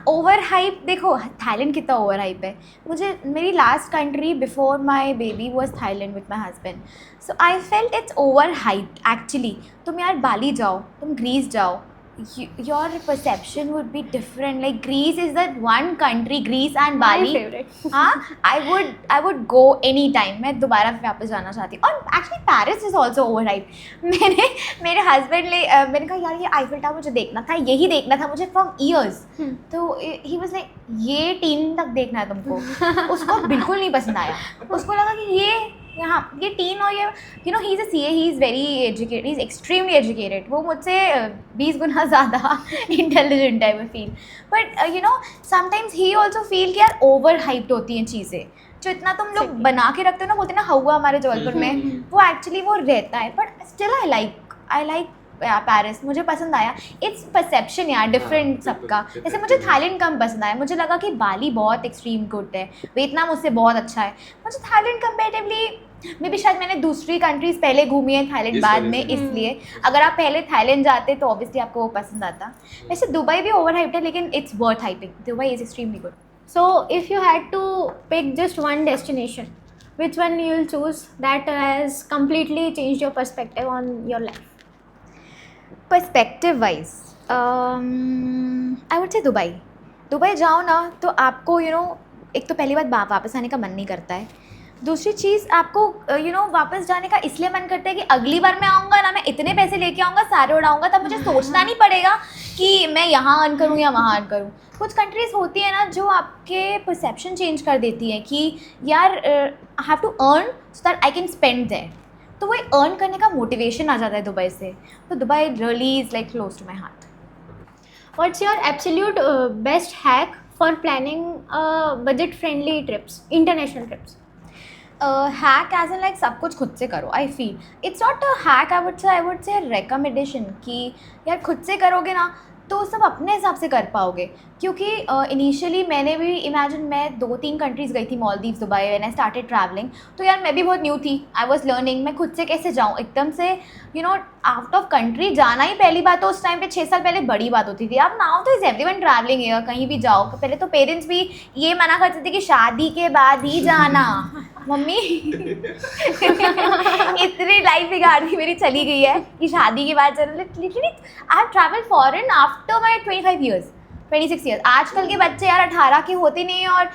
Over hype, देखो थाईलैंड कितना ओवर हाइप है. मुझे मेरी last country before my baby was Thailand with my husband. So I felt it's over hype actually. तुम यार बाली जाओ, तुम ग्रीस जाओ, your perception would be different. Like Greece is that one country, Greece and Bali. My favorite. हाँ, I would go anytime. मैं दोबारा वापस जाना चाहती हूँ. और actually Paris is also overhyped. मेरे हस्बैंड मैंने कहा यार ये आईफिल टावर मुझे देखना था, यही देखना था मुझे from years. तो he was like ये 3 तक देखना है तुमको. उसको बिल्कुल नहीं पसंद आया. उसको लगा कि ये टीन और ये he is a CA, he is very educated, he is extremely educated. वो मुझसे 20 गुना ज़्यादा इंटेलिजेंट है, मैं feel. But sometimes he also feel कि यार ओवर हाइप्ड होती हैं चीज़ें. जो इतना तुम लोग बना के रखते हो ना, बोलते ना हवा हमारे जबलपुर में, वो एक्चुअली वो रहता है. But still I like Paris, मुझे पसंद आया. इट्स परसेप्शन यार डिफरेंट सबका. जैसे मुझे थाईलैंड कम पसंद आया. मुझे लगा कि बाली बहुत एक्सट्रीम गुड है, वियतनाम उससे बहुत अच्छा है. मुझे थाईलैंड कंपेरेटिवली मे बी शायद मैंने दूसरी कंट्रीज़ पहले घूमी है, थाईलैंड बाद में, इसलिए अगर आप पहले थाईलैंड जाते तो ऑब्वियसली आपको वो पसंद आता. वैसे दुबई भी ओवर हाइप्ड है, लेकिन it's worth hyping. Dubai is extremely good. So if you had to pick just one destination, which one you will choose that has completely changed your perspective on your life? Perspective wise I would से Dubai जाओ ना तो आपको एक तो पहली बात वापस आने का मन नहीं करता है. दूसरी चीज़ आपको वापस जाने का इसलिए मन करता है कि अगली बार मैं आऊँगा ना, मैं इतने पैसे लेके आऊँगा, सारे उड़ाऊँगा, तब मुझे सोचना नहीं पड़ेगा कि मैं यहाँ अर्न करूँ या वहाँ अर्न करूँ. कुछ कंट्रीज़ होती है ना जो आपके परसेप्शन चेंज कर देती है कि यार I have to earn so that I can spend there. तो वो एक अर्न करने का मोटिवेशन आ जाता है दुबई से. तो Dubai really is like close to my heart. What's your absolute best hack for planning budget friendly trips, international trips? Hack as an like सब कुछ खुद से करो. I feel it's not a hack, I would say recommendation कि यार खुद से करोगे ना तो सब अपने हिसाब से कर पाओगे. क्योंकि इनिशियली मैंने भी इमेजिन, मैं 2-3 कंट्रीज़ गई थी, Maldives, Dubai, when I started travelling. तो यार मैं भी बहुत न्यू थी, आई वाज लर्निंग. मैं खुद से कैसे जाऊँ एकदम से आउट ऑफ कंट्री जाना ही पहली बात. तो उस टाइम पे 6 साल पहले बड़ी बात होती थी. अब नाउ तो इज़ एवरीवन ट्रैवलिंग है, कहीं भी जाओ. पहले तो पेरेंट्स भी ये मना करते थे कि शादी के बाद ही जाना. मम्मी इतनी लाइफ बिगाड़ दी मेरी चली गई है कि शादी के बाद चलो. Literally I have travel foreign after my 26 years. आजकल के बच्चे यार 18 के होते नहीं. और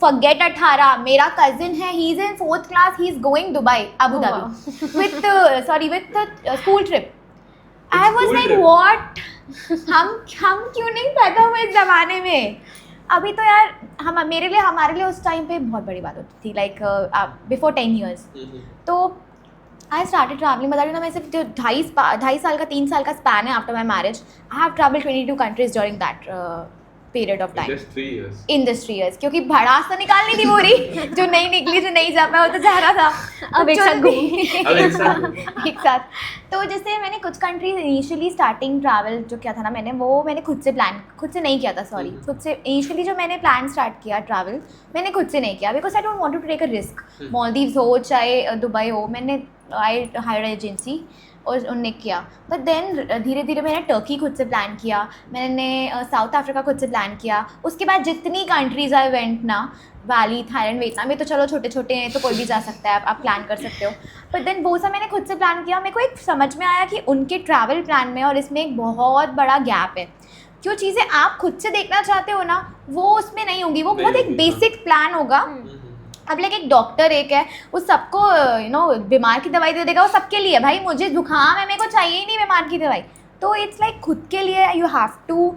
फॉरगेट 18, मेरा कजिन है, he is in 4th class, he is going Dubai, Abu Dhabi with school trip. I was like what, हम क्यों नहीं पैदा हुए इस ज़माने में. अभी तो यार हमारे लिए उस टाइम पे बहुत बड़ी बात होती थी, लाइक बिफोर 10 ईयर्स. तो आई स्टार्टेड ट्रैवलिंग. बता रही हूँ ना, मैं सिर्फ जो 2.5 साल का 3 साल का स्पैन है after my marriage, I have travel 22 countries during that period of time. In this 3 years. क्योंकि भड़ास तो निकालनी थी पूरी. जो नहीं निकली, जो नहीं जा पाया, वो तो जा रहा था. अब एक साथ. तो जैसे मैंने कुछ कंट्रीज इनिशियली स्टार्टिंग ट्रैवल जो किया था ना मैंने खुद से नहीं किया था. सॉरी, खुद से इनिशियली जो मैंने प्लान स्टार्ट किया ट्रैवल, मैंने खुद से नहीं किया. Because I don't want to take a risk. Maldives हो चाहे दुबई हो, मैंने आई हायर्ड एजेंसी और उनने किया. बट देन धीरे धीरे मैंने टर्की खुद से प्लान किया, मैंने साउथ अफ्रीका खुद से प्लान किया. उसके बाद जितनी कंट्रीज़ आई वेंट ना, बाली, थाईलैंड, वियतनाम, ये तो चलो छोटे छोटे हैं तो कोई भी जा सकता है, आप प्लान कर सकते हो. बट देन वो सब मैंने खुद से प्लान किया. मेरे को एक समझ में आया कि उनके ट्रैवल प्लान में और इसमें एक बहुत बड़ा गैप है. जो चीज़ें आप खुद से देखना चाहते हो ना, वो उसमें नहीं होंगी. वो बहुत एक बेसिक प्लान होगा. अब लाइक एक डॉक्टर एक है, वो सबको बीमार की दवाई दे देगा, वो सबके लिए. भाई मुझे जुकाम है, मेरे को चाहिए ही नहीं बीमार की दवाई. तो इट्स लाइक खुद के लिए you have to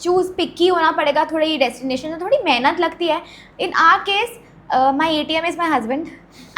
choose, picky होना पड़ेगा. थोड़ी डेस्टिनेशन में थोड़ी मेहनत लगती है. In our case my ATM is my husband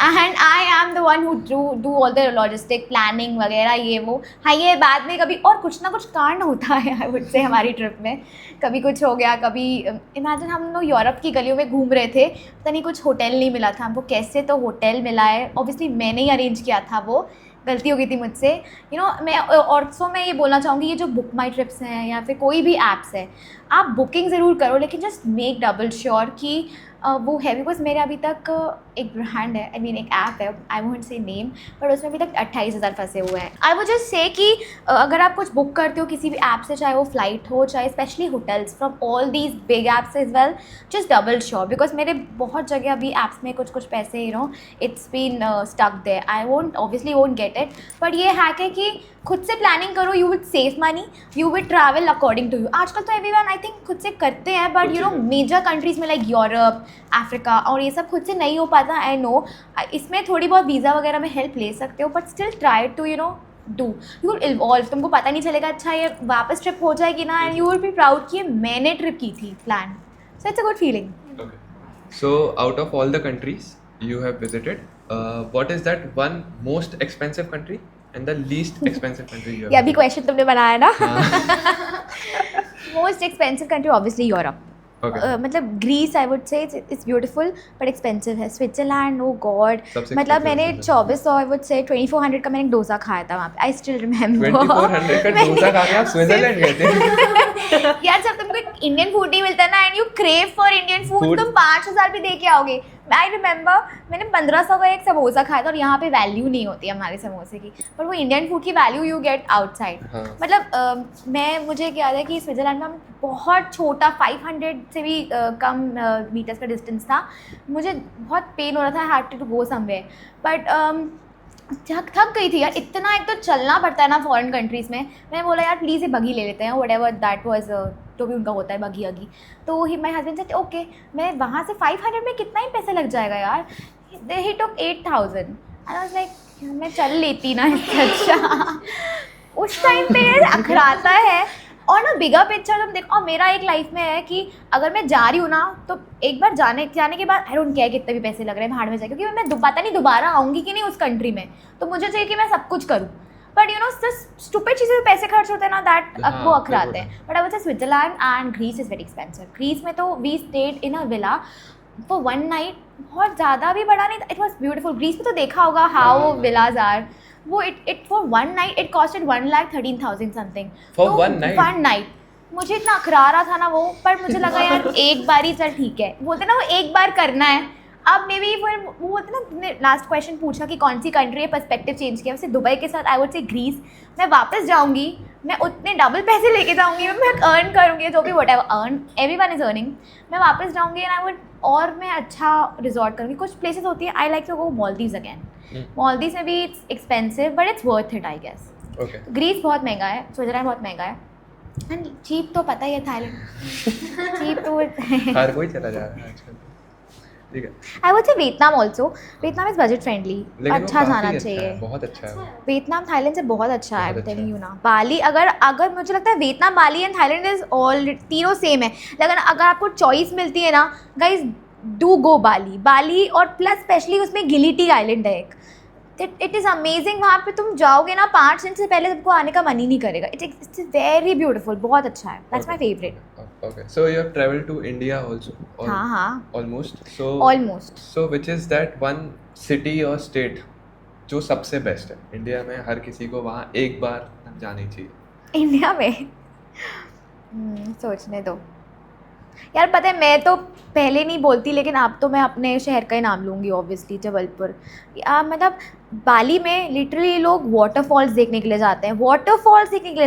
and I am the one who do all the logistic planning वगैरह ये वो. हाँ, ये बाद में कभी और कुछ ना कुछ कांड होता है आई वुड से हमारी ट्रिप में. कभी कुछ हो गया, कभी इमेजिन हम लोग यूरोप की गलियों में घूम रहे थे, पता नहीं कुछ होटल नहीं मिला था हमको. कैसे तो होटल मिला है, ऑब्वियसली मैंने ही अरेंज किया था, वो गलती हो गई थी मुझसे. मैं और मैं ये बोलना चाहूँगी, ये जो बुक माई ट्रिप्स हैं या फिर कोई भी ऐप्स है, आप बुकिंग ज़रूर करो, लेकिन जस्ट मेक डबल श्योर कि वो है. बिकॉज मेरे अभी तक एक ब्रांड है, आई मीन एक ऐप है, आई वोंट से नेम, पर उसमें अभी तक 28,000 फंसे हुए हैं. आई वुड जस्ट से कि अगर आप कुछ बुक करते हो किसी भी ऐप से, चाहे वो फ्लाइट हो, चाहे specially hotels from all these big apps as well, just double sure. Because मेरे बहुत जगह अभी ऐप्स में कुछ पैसे it's been stuck there. I obviously won't get it. But ये हैक है कि खुद से प्लानिंग करो, you will save money, you will travel according to you. आजकल तो एवरीवन आई थिंक खुद से करते हैं, बट मेजर कंट्रीज़ में लाइक यूरोप, अफ्रीका और ये सब खुद से नहीं हो पाता. आई नो इसमें थोड़ी बहुत वीज़ा वगैरह में हेल्प ले सकते हो, but still try to do. You will evolve. तुमको पता नहीं चलेगा अच्छा ये वापस ट्रिप हो जाएगी ना, and you will be proud कि मैंने ट्रिप की थी plan. So it's a good feeling. So out of all the countries you have visited, what is that one most expensive country and the least expensive country you have ये अभी visited? Question तुमने बनाया ना. Most expensive country obviously Europe. मतलब Greece I would say it's beautiful but expensive है. Switzerland, oh god, मतलब मैंने 2400 आई would से 2400 का मैंने एक डोसा खाया था वहाँ पे. I still remember. 2400 का डोसा खाने आप स्विट्जरलैंड गए थे? यार जब तुमको इंडियन फूड नहीं मिलता ना, and you crave for Indian food, तुम 5,000 भी दे के आओगे. आई रिमेंबर मैंने 1500 का एक समोसा खाया था, और यहाँ पे वैल्यू नहीं होती हमारे समोसे की, पर वो इंडियन फूड की वैल्यू यू गेट आउटसाइड. मतलब मुझे क्या है कि स्विट्जरलैंड में हम बहुत छोटा 500 से भी कम मीटर्स का डिस्टेंस था. मुझे बहुत पेन हो रहा था, I had to go somewhere. But थक गई थी यार इतना. एक तो चलना पड़ता है ना फॉरेन कंट्रीज़ में. मैंने बोला यार प्लीज़ ये बगी ले लेते हैं, वट एवर दैट वॉज, जो भी उनका होता है बगी अगी. तो ही माई हस्बैंड सेड ओके. मैं वहाँ से 500 में कितना ही पैसे लग जाएगा यार. ही टुक 8,000. आई वाज लाइक मैं चल लेती ना इससे अच्छा. उस टाइम पे अखराता है और ना बिगर पिक्चर तुम देखो, और मेरा एक लाइफ में है कि अगर मैं जा रही हूँ ना तो एक बार जाने के बाद आई डोंट केयर कितने भी पैसे लग रहे हैं भाड़ में जाए, क्योंकि मैं पता नहीं दोबारा आऊँगी कि नहीं उस कंट्री में, तो मुझे चाहिए कि मैं सब कुछ करूँ। बट यू नो स्टूपिड चीज़ें पैसे खर्च होते हैं ना, दैट आपको अखराते हैं। But I would say Switzerland and Greece is very expensive. Greece में तो we stayed in a villa for 1 night, बहुत ज़्यादा भी बड़ा नहीं था, इट वॉज ब्यूटीफुल। ग्रीस में तो देखा होगा हाउ विलाज आर, वो it for 1 night it costed 1,13,000 something for 1 night. मुझे इतना अखरा रहा था ना वो, पर मुझे लगा यार एक बार ही चल ठीक है, बोलते ना वो एक बार करना है। अब मे बी फिर वो बोलते ना, तुमने लास्ट क्वेश्चन पूछा कि कौन सी कंट्री है, पर्सपेक्टिव चेंज किया, वैसे दुबई के साथ आई वुड से ग्रीस। मैं वापस जाऊंगी, मैं उतने डबल पैसे लेके जाऊंगी, मैं अर्न करूँगी जो भी what ever earn, everyone is earning. मैं वापस जाऊंगी एंड आई वुड, और मैं अच्छा रिजॉर्ट करूँगी। कुछ प्लेसेस होती है, I like to go Maldives again. Maldives में भी it's expensive but it's worth it I guess. Greece बहुत महंगा है, स्विट्जरलैंड बहुत महंगा है, एंड चीप तो पता ही है थाईलैंड चीप तो हर कोई चला जा रहा है आजकल, ठीक है। आई वुड से Vietnam also, Vietnam is budget friendly, अच्छा जाना चाहिए। बहुत अच्छा है वियतनाम थाईलैंड से बहुत अच्छा है, टेलिंग यू ना। बाली, अगर मुझे लगता है Vietnam, Bali and Thailand is all तीनों सेम है, लेकिन अगर आपको चॉइस मिलती है ना गाइज, डू गो बाली। और प्लस स्पेशली उसमें गिलिटी आइलैंड है एक, इट इज़ अमेजिंग। वहाँ पे तुम जाओगे ना 5 दिन से पहले तुमको आने का मन ही नहीं करेगा। इट्स वेरी ब्यूटीफुल, बहुत अच्छा है, that's my favourite. Okay, so you have traveled to India also? हाँ Almost. Almost. So which is that one city or state जो सबसे बेस्ट है इंडिया में, हर किसी को वहाँ एक बार जानी चाहिए? इंडिया में सोचने दो यार, पता है मैं तो पहले नहीं बोलती, लेकिन अब तो मैं अपने शहर का ही नाम लूँगी ऑब्वियसली, जबलपुर। मतलब बाली में लिटरली लोग वाटरफॉल्स देखने के लिए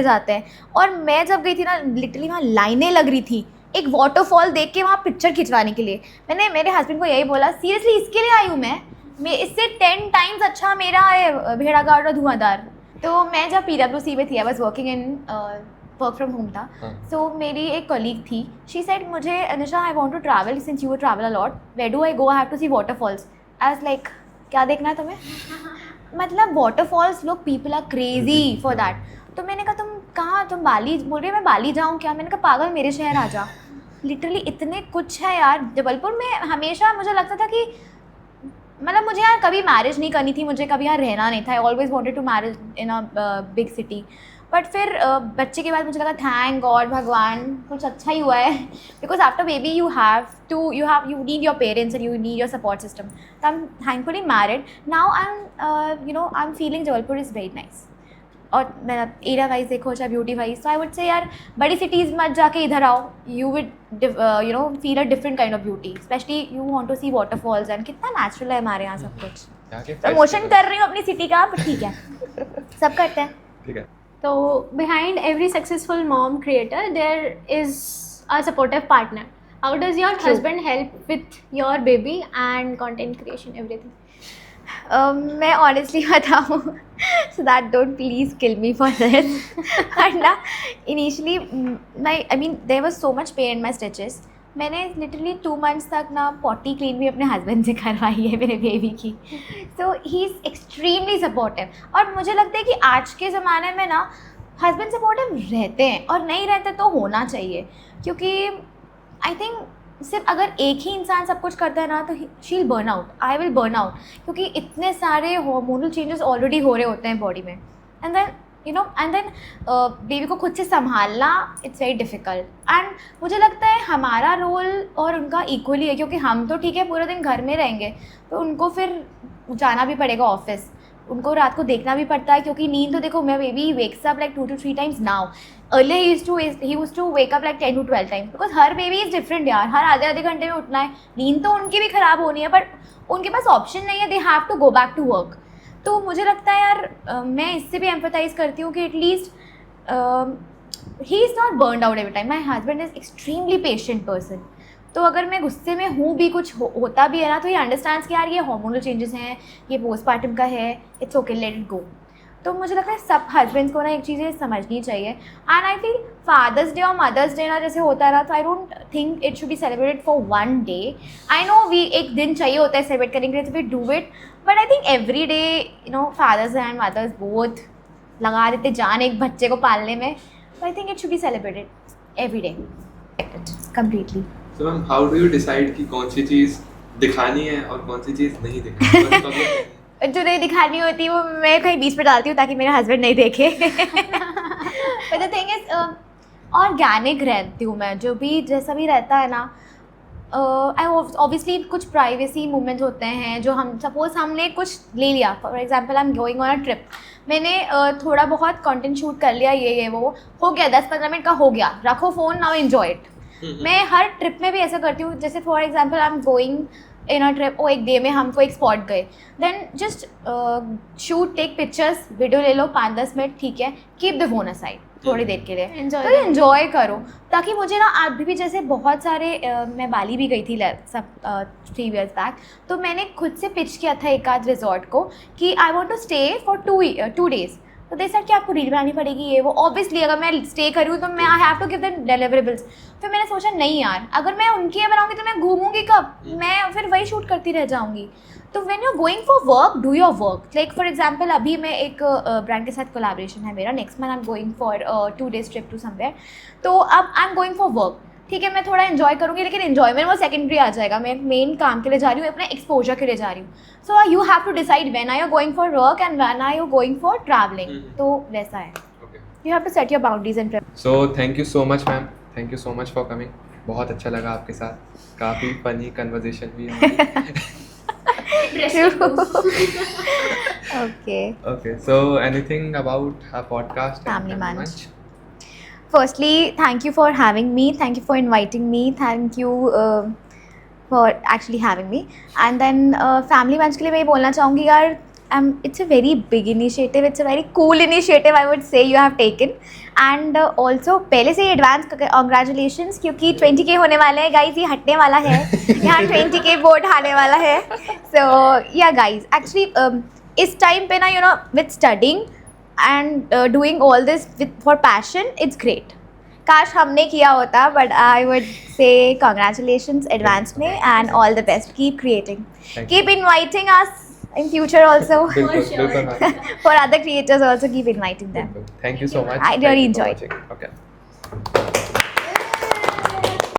जाते हैं, और मैं जब गई थी ना लिटरली वहाँ लाइनें लग रही थी एक वाटरफॉल देख के, वहाँ पिक्चर खिंचवाने के लिए। मैंने मेरे हस्बैंड को यही बोला, सीरियसली इसके लिए आई हूँ मैं इससे 10 टाइम्स अच्छा मेरा है भेड़ाघाट और धुआंधार। तो मैं जब PwC में थी, I was working in work from home था। सो मेरी एक कलीग थी, शी सेड मुझे, Anisha I want to travel since you travel a lot, where do I go, I have to see waterfalls. I was like क्या देखना है तुम्हें? मतलब वाटरफॉल्स, लोग people are crazy for that. तो मैंने कहा तुम कहाँ, तुम बाली बोल रही हो? मैं बाली जाऊँ क्या? मैंने कहा पागल, मेरे शहर आ जा। लिटरली इतने कुछ है यार जबलपुर में। हमेशा मुझे लगता था कि मतलब मुझे यार कभी मैरिज नहीं करनी थी, मुझे कभी यहाँ रहना नहीं था। I always wanted to marriage in a big city. But फिर बच्चे के बाद मुझे लगा थैंक गॉड, भगवान कुछ अच्छा ही हुआ है, because after baby you need your parents and you need your support system. तो I am thankfully married now. I am feeling Jabalpur is very nice. और मैं एरिया वाइज देखो चाहे ब्यूटी वाइज, तो आई वुड से यार बड़ी सिटीज़ मत जाके इधर आओ, you would feel a different kind of beauty, specially you want to see waterfalls and कितना नेचुरल है हमारे यहाँ सब कुछ। प्रमोशन कर रही हूँ अपनी सिटी का, पर ठीक है सब करते हैं, ठीक है। So behind every successful mom creator, there is a supportive partner. How does your husband help with your baby and content creation, everything? मैं ऑनेस्टली बताऊँ, so that don't please kill me for this. And ना initially I mean there was so much pain in my stitches. मैंने literally 2 months तक ना potty clean भी अपने husband से करवाई है मेरे बेबी की। सो ही इज़ एक्सट्रीमली सपोर्टिव। और मुझे लगता है कि आज के ज़माने में ना हस्बैंड सपोर्टिव रहते हैं, और नहीं रहते तो होना चाहिए, क्योंकि आई थिंक सिर्फ अगर एक ही इंसान सब कुछ करता है ना तो she will burn out, I will burn out, क्योंकि इतने सारे हार्मोनल चेंजेस ऑलरेडी हो रहे होते हैं बॉडी में। एंड देन बेबी को खुद से संभालना इट्स वेरी डिफ़िकल्ट। एंड मुझे लगता है हमारा रोल और उनका इक्वली है, क्योंकि हम तो ठीक है पूरे दिन घर में रहेंगे, तो उनको फिर जाना भी पड़ेगा ऑफिस, उनको रात को देखना भी पड़ता है, क्योंकि नींद तो देखो, मैं baby wakes up like 2 to 3 times now. Earlier he used to wake up like 10 to 12 times, because हर बेबी इज़ डिफरेंट यार, हर आधे घंटे में उठना है। नींद तो उनकी भी ख़राब होनी है, बट उनके पास ऑप्शन नहीं है, they have to go back to work. तो मुझे लगता है यार मैं इससे भी एम्पैथाइज़ करती हूँ कि at least he is not burned out every time. My husband is extremely patient person. तो अगर मैं गुस्से में हूँ भी, कुछ होता भी है ना, तो ये अंडरस्टैंड्स कि यार ये हार्मोनल चेंजेस हैं, ये पोस्टपार्टम का है, it's okay, let it go. तो मुझे लगता है सब हस्बैंड्स को ना एक चीज़ें समझनी चाहिए। And I feel Father's Day और मदर्स डे ना जैसे होता है ना, तो I don't think it should be celebrated for 1 day। I know we एक दिन चाहिए होता है सेलिब्रेट करने के लिए, तो we do it, but I think every day fathers and mothers both लगा देते जान एक बच्चे को पालने में। I think it should be celebrated every day. Completely. So ma'am, how do you decide कि कौन सी चीज़ दिखानी है और कौन सी चीज़ नहीं दिखानी है? जो नहीं दिखानी होती वो मैं कहीं बीच पे डालती हूँ ताकि मेरे हस्बैंड नहीं देखे. But the thing is, organic रहती हूँ मैं, जो भी जैसा भी रहता है ना. ऑब्वियसली कुछ प्राइवेसी मोमेंट होते हैं जो हम सपोज हमने कुछ ले लिया, for example I am going on a trip, मैंने थोड़ा बहुत कंटेंट शूट कर लिया, ये वो हो गया, 10-15 मिनट का हो गया, रखो फ़ोन, नाउ एन्जॉय इट. मैं हर ट्रिप में भी ऐसा करती हूँ. जैसे for example I am going in a trip, एक डे में हमको एक स्पॉट गए, then just shoot, take pictures, video ले लो 5-10 मिनट, ठीक है, कीप द फोन असाइड थोड़ी देर के लिए, तो एंजॉय करो. ताकि मुझे ना आज भी जैसे बहुत सारे मैं बाली भी गई थी सब 3 years बैक, तो मैंने खुद से पिच किया था एक आध रिजॉर्ट को कि I want to stay for 2 days. तो दे सेड कि आपको रील बनानी पड़ेगी ये वो. ऑब्वियसली अगर मैं स्टे करूँ तो मैं I have to give them deliverables. फिर मैंने सोचा नहीं यार, अगर मैं उनके यहाँ बनाऊँगी तो मैं घूमूंगी कब, मैं फिर वही शूट करती रह जाऊँगी. तो when you are going for work, do your work. Like for example अभी मैं एक ब्रांड के साथ कोलैबोरेशन है मेरा, next month I am going for 2 days trip to somewhere. तो अब I am going for work, ठीक है, मैं थोड़ा एंजॉय करूँगी, लेकिन एंजॉयमेंट वो सेकेंडरी आ जाएगा. मैं मेन काम के लिए जा रही हूँ, अपने एक्सपोजर के लिए जा रही हूँ. So you have to decide when are you going for work and when are you going for travelling. तो वैसा है, you have to set your boundaries and. So thank you so much ma'am, thank you so much for coming. बहुत अच्छा लगा आपके साथ, काफ़ी funny conversation भी Okay, so anything about our podcast? Family Munch. Firstly, thank you for having me. Thank you for inviting me. Thank you for actually having me. And then Family Munch के लिए मैं ये बोलना चाहूँगी यार, it's a very big initiative. It's a very cool initiative, I would say, you have taken. And also पहले से ही advance congratulations, क्योंकि 20K होने वाले हैं गाइज, ये हटने वाला है, यहाँ 20K वोट आने वाला है. So yeah guys, actually इस टाइम पे ना, you know, with studying and doing all this for passion, it's great. काश हमने किया होता, but I would say congratulations advance में, and all the best. Keep creating. Keep inviting us in future also. बिल्कुल, For other creators also, keep inviting them. Thank you so much. I really enjoyed it. Okay.